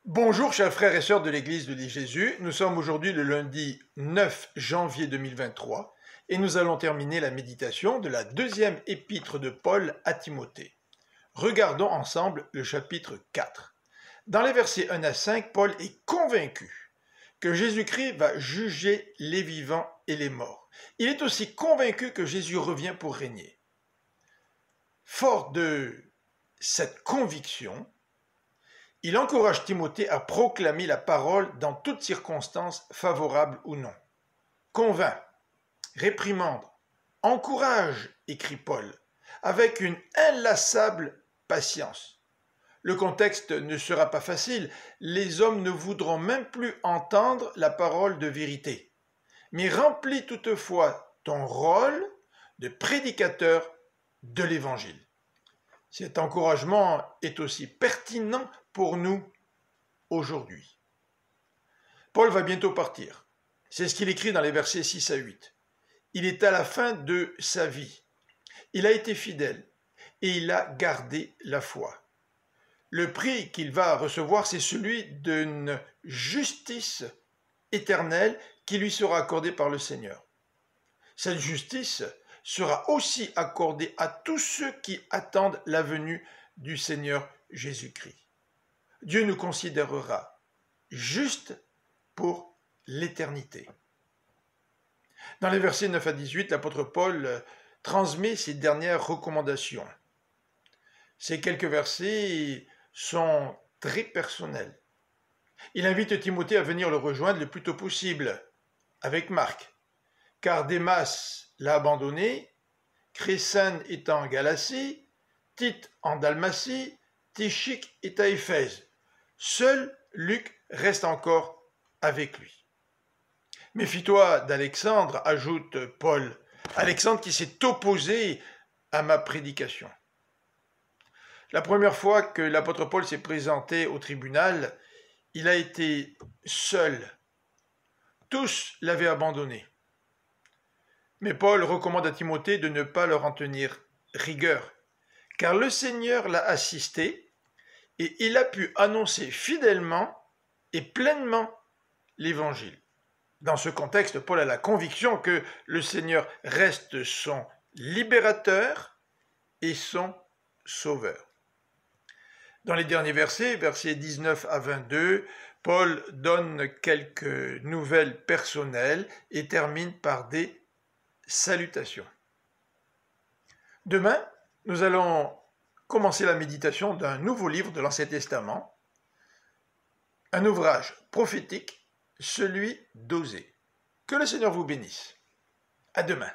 Bonjour chers frères et sœurs de l'Église de Jésus, nous sommes aujourd'hui le lundi 9 janvier 2023 et nous allons terminer la méditation de la deuxième épître de Paul à Timothée. Regardons ensemble le chapitre 4. Dans les versets 1 à 5, Paul est convaincu que Jésus-Christ va juger les vivants et les morts. Il est aussi convaincu que Jésus revient pour régner. Fort de cette conviction, il encourage Timothée à proclamer la parole dans toutes circonstances, favorables ou non. Convainc, réprimande, encourage, écrit Paul, avec une inlassable patience. Le contexte ne sera pas facile, les hommes ne voudront même plus entendre la parole de vérité. Mais remplis toutefois ton rôle de prédicateur de l'Évangile. Cet encouragement est aussi pertinent pour nous aujourd'hui. Paul va bientôt partir. C'est ce qu'il écrit dans les versets 6 à 8. Il est à la fin de sa vie. Il a été fidèle et il a gardé la foi. Le prix qu'il va recevoir, c'est celui d'une justice éternelle qui lui sera accordée par le Seigneur. Cette justice sera aussi accordée à tous ceux qui attendent la venue du Seigneur Jésus-Christ. Dieu nous considérera justes pour l'éternité. Dans les versets 9 à 18, l'apôtre Paul transmet ses dernières recommandations. Ces quelques versets sont très personnels. Il invite Timothée à venir le rejoindre le plus tôt possible, avec Marc, car Démas l'a abandonné, Crescène est en Galatie, Tite en Dalmatie, Tychique est à Éphèse. Seul Luc reste encore avec lui. Méfie-toi d'Alexandre, ajoute Paul, Alexandre qui s'est opposé à ma prédication. La première fois que l'apôtre Paul s'est présenté au tribunal, il a été seul. Tous l'avaient abandonné. Mais Paul recommande à Timothée de ne pas leur en tenir rigueur, car le Seigneur l'a assisté et il a pu annoncer fidèlement et pleinement l'Évangile. Dans ce contexte, Paul a la conviction que le Seigneur reste son libérateur et son sauveur. Dans les derniers versets, versets 19 à 22, Paul donne quelques nouvelles personnelles et termine par des salutations. Demain, nous allons commencer la méditation d'un nouveau livre de l'Ancien Testament, un ouvrage prophétique, celui d'Osée. Que le Seigneur vous bénisse. À demain.